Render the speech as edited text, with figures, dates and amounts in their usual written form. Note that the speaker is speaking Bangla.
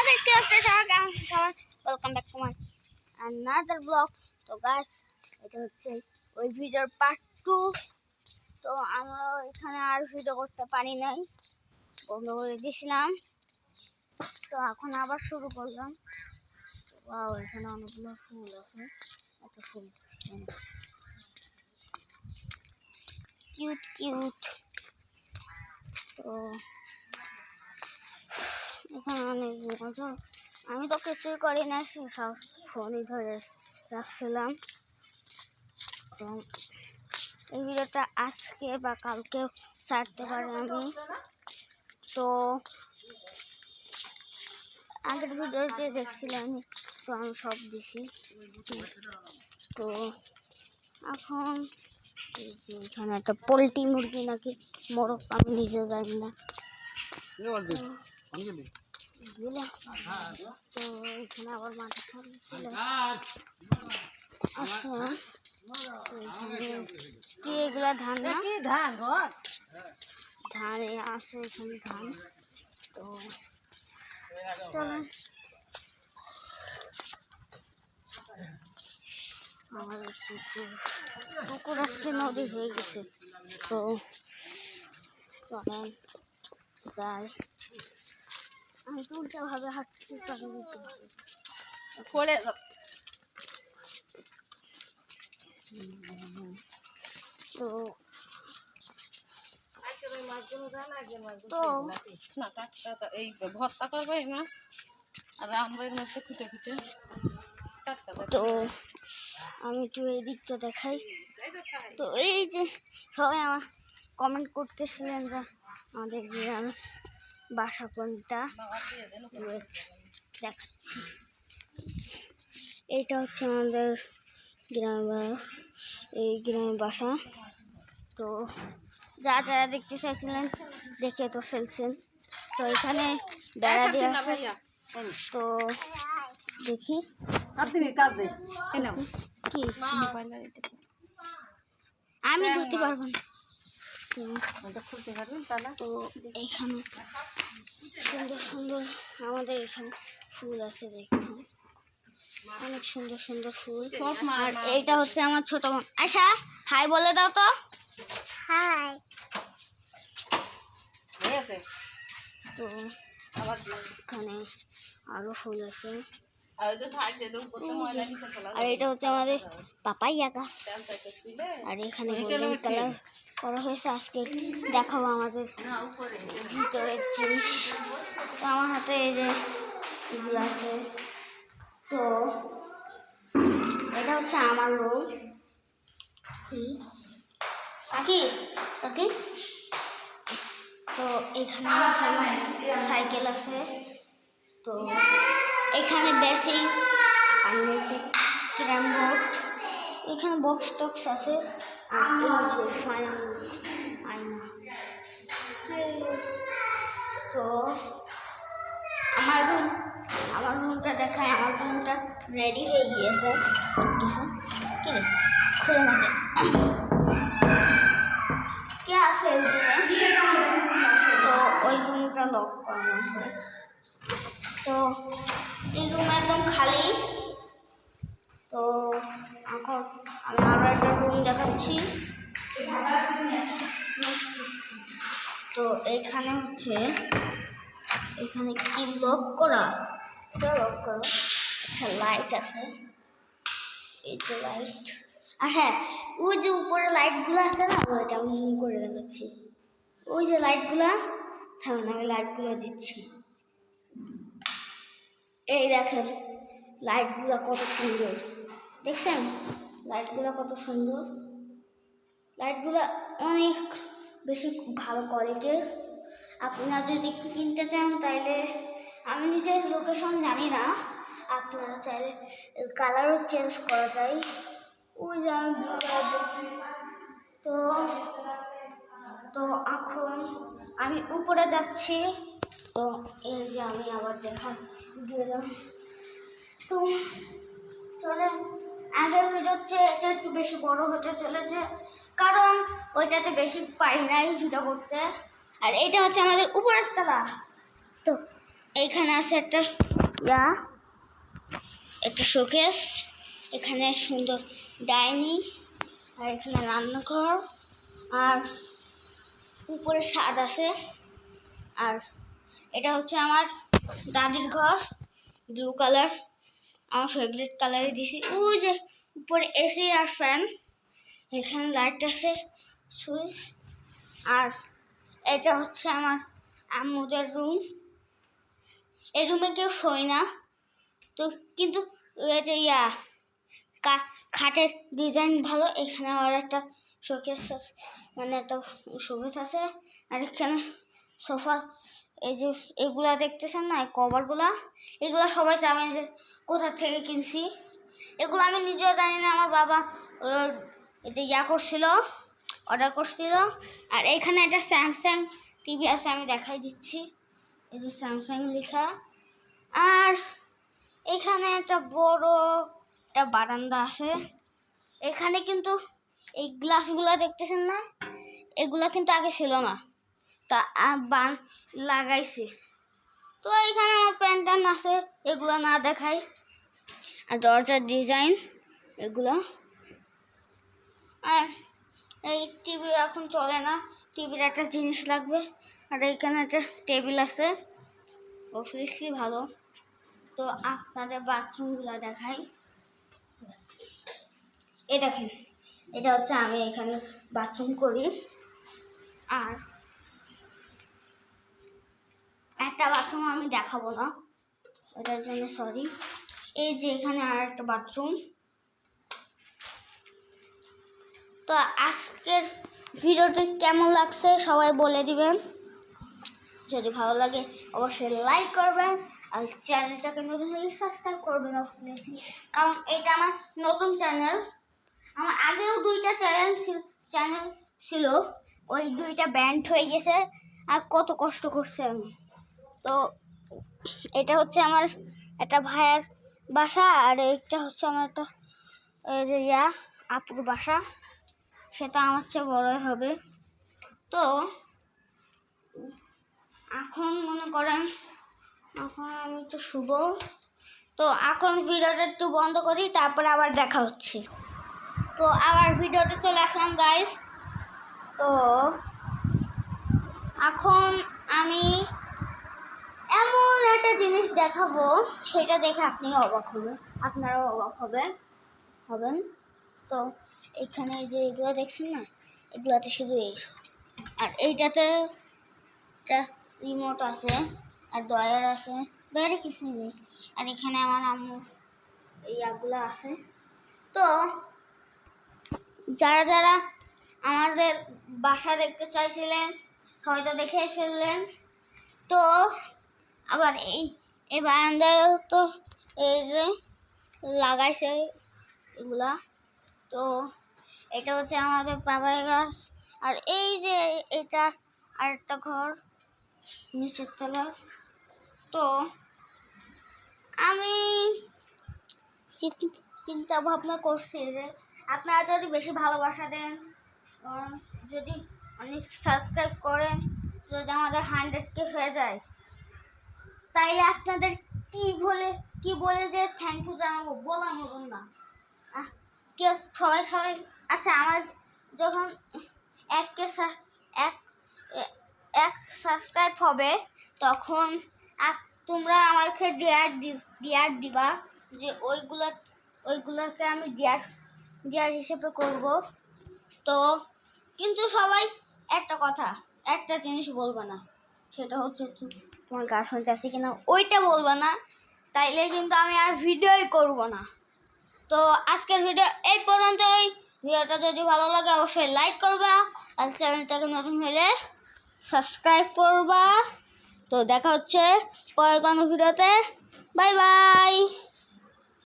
দেখতে হচ্ছে সবাই welcome back to my another blog. তো গাইস, এটা হচ্ছে ওই ভিডিওর পার্ট 2। তো আমরা এখানে আর ভিডিও করতে পারি নাই, বন্ধ করে দিয়েছিলাম। তো এখন আবার শুরু করলাম। ওয়াও, এখানে অনেকগুলো ফুল আছে, এত ফুল কিউট কিউট। তো এখানে অনেক মজা। আমি তো কিছুই করি না, সব ফোনই ধরে রাখছিলাম। তো এই ভিডিওটা আজকে বা কালকে ছাড়তে পারি আমি। তো আগের ভিডিওতে দেখছিলাম, তো আমি সব দিছি। তো এখন এখানে একটা পোলট্রি মুরগি নাকি মোরগ, আমি নিজে জানি না। তো এখানে আবার মাঠে আসলাম। কি এগুলা ধান না? ধান আসে এখানে ধান। তো চলেন, আমাদের পুকুর আজকে নদী হয়ে গেছে। তো চলেন যাই। আমি তো উল্টা ভাবে হাঁটছি, পড়ে যাব। তো এই ভর্তা করবো এই মাছ আর রান্না এর মধ্যে খুঁটে খুঁটে। তো আমি একটু এই দিকটা দেখাই। তো এই যে সবাই আমার কমেন্ট করতেছিলেন যে আমাদের গ্রাম বাসা কোনটা, দেখাচ্ছি। এইটা হচ্ছে আমাদের গ্রামের, এই গ্রামের বাসা। তো যারা দেখতে চাইছিলেন দেখে তো ফেলছেন। তো এখানে বেড়া দিয়ে আছে। তো দেখি কি আমি ধরতে পারবো না। তো এখানে সুন্দর সুন্দর আমাদের এখানে ফুল আছে, দেখুন অনেক সুন্দর সুন্দর ফুল। আর এইটা হচ্ছে আমার ছোট বোন আয়শা, হাই বলে দাও তো। হাই। তো এখানে আরো ফুল আছে। আর এটা হচ্ছে আমাদের পাপাইয়া গাছ। আর এখানে গোল্ডেন কালার করা হয়েছে। আজকে দেখাবো আমাদের ভিতরের জিনিস। তো আমার হাতে এই যে এগুলো আছে। তো এটা হচ্ছে আমার রুম। কাকি কাকি। তো এখানে আমার সাইকেল আছে। তো এখানে বেসিক আর নিচে ক্যারাম বোর্ড, এখানে বক্স টক্স আছে। আর আয়না। তো আমার রুমটা দেখায়। আমার রুমটা রেডি হয়ে গিয়েছে। কি খুলে নাকি কে আছে? তো ওই রুমটা লক করানো হয়। তো এই রুম একদম খালি। তো এখন আমি আরো একটা রুম দেখাচ্ছি। তো এখানে হচ্ছে এখানে কি লক করা, এটা লক করা। আচ্ছা, লাইট আছে, এই যে লাইট। আর হ্যাঁ, ওই যে উপরে লাইটগুলো আছে না, ওইটা আমি জুম করে দেখাচ্ছি। ওই যে লাইটগুলা, থামেন আমি লাইটগুলো দিচ্ছি। এই দেখেন লাইটগুলো কত সুন্দর, দেখছেন লাইটগুলো কত সুন্দর। লাইটগুলো অনেক বেশি ভালো কোয়ালিটির। আপনারা যদি কিনতে চান তাইলে, আমি নিজের লোকেশন জানি না, আপনারা চাইলে কালারও চেঞ্জ করা যায়। ওই যে আমি তো তো এখন আমি উপরে যাচ্ছি। তো এই যে আমি আবার দেখা গেলাম। তো চলে আগের ভিডিওর চেয়ে এটা একটু বেশি বড় হতে চলেছে, কারণ ওইটাতে বেশি পারি নাই ভিডিও করতে। আর এটা হচ্ছে আমাদের উপরের তলা। তো এইখানে আছে একটা একটা শোকেস, এখানে সুন্দর ডাইনিং, আর এখানে রান্নাঘর, আর উপরে ছাদ আছে। আর এটা হচ্ছে আমার দাদির ঘর, ব্লু কালার, আমার ফেভারিট কালারে দিছি। ওই যে উপরে এসি আর ফ্যান, এখানে লাইট আছে, সুইচ। আর এটা হচ্ছে আমার আম্মুদের রুম। এই রুমে কেউ শোয় না তো, কিন্তু এটা খাটের ডিজাইন ভালো। এখানে আর একটা শোকেস আছে, মানে একটা শোকেস আছে। আর এখানে সোফা, এই যে এগুলা দেখতেছেন না, কভারগুলা, এগুলা সবাই জানেন যে কোথা থেকে কিনছি। এগুলো আমি নিজেও জানি না, আমার বাবা এই যে করছিল, অর্ডার করছিল। আর এখানে একটা স্যামসাং টিভি আছে, আমি দেখাই দিচ্ছি, এই যে স্যামসাং লেখা। আর এখানে একটা বড় একটা বারান্দা আছে। এখানে কিন্তু এই গ্লাসগুলো দেখতেছেন না, এগুলা কিন্তু আগে ছিল না, তা লাগাইছে। তো এখানে আমার প্যান ট্যান আছে, এগুলো না দেখাই। আর দরজার ডিজাইন এগুলো। আর এই টিভি এখন চলে না, টিভির একটা জিনিস লাগবে। আর এখানে একটা টেবিল আছে, অবভিয়াসলি ভালো। তো আপনাদের বাথরুমগুলো দেখাই। এই দেখেন, এটা হচ্ছে আমি এখানে বাথরুম করি। আর একটা বাথরুম আমি দেখাবো না, এটার জন্য সরি। এই যে এখানে আর একটা বাথরুম। তো আজকের ভিডিওটি কেমন লাগছে সবাই বলে দিবেন। যদি ভালো লাগে অবশ্যই লাইক করবেন, আর চ্যানেলটাকে নতুন হলে সাবস্ক্রাইব করবেন অবভিয়াসলি, কারণ এটা আমার নতুন চ্যানেল। আমার আগেও 2টা চ্যানেল ছিল, ওই 2টা ব্যান্ড হয়ে গেছে। আর কত কষ্ট করছে আমি। তো এটা হচ্ছে আমার একটা ভাইয়ের বাসা, আর এইটা হচ্ছে আমার একটা আপুর বাসা, সেটা আমার চেয়ে বড়ই হবে। তো এখন মনে করেন এখন আমি একটু শুভ, তো এখন ভিডিওটা একটু বন্ধ করি, তারপরে আবার দেখা হচ্ছে। তো আবার ভিডিওতে চলে আসলাম গাইস। তো এখন আমি এমন একটা জিনিস দেখাবো, সেটা দেখে আপনিও অবাক হবেন, আপনারাও অবাক হবেন। তো এখানে যে এগুলো দেখছেন না, এগুলোতে শুধু এইসব। আর এইটাতে একটা রিমোট আছে, আর ডয়ার আছে, ডয়ারে কিছুই নেই। আর এখানে আমার আম্মু এইগুলো আছে। তো যারা যারা আমাদের বাসা দেখতে চাইছিলেন হয়তো দেখেই ফেললেন। তো আবার এই বারান্দায় তো এই যে লাগাইছে এগুলা। তো এটা হচ্ছে আমাদের পাপাই গাছ। আর এই যে এটা আরেকটা ঘর নিচের তলা। তো আমি চিন্তা ভাবনা করছি যে আপনারা যদি বেশি ভালোবাসা দেন, যদি অনেক সাবস্ক্রাইব করেন, যদি আমাদের 100K হয়ে যায়, তাইলে আপনাদের কি বলে যে থ্যাংক ইউ জানাবো, বলার মতন না। কেউ সবাই আচ্ছা, আমার যখন 1K এক সাবস্ক্রাইব হবে, তখন তোমরা আমাকে ডিয়ার দিবা, যে ওইগুলোকে আমি ডিয়ার হিসেবে করব। তো কিন্তু সবাই একটা জিনিস বলবে না, সেটা হচ্ছে তোমার গার্লফ্রেন্ড আছে কিনা, ওইটা বলবে না, তাইলে কিন্তু আমি আর ভিডিওই করব না। তো আজকের ভিডিও এই পর্যন্তই। ভিডিওটা যদি ভালো লাগে অবশ্যই লাইক করবা, আর চ্যানেলটাকে নতুন হলে সাবস্ক্রাইব করবা। তো দেখা হচ্ছে পরের কোনো ভিডিওতে। Bye bye.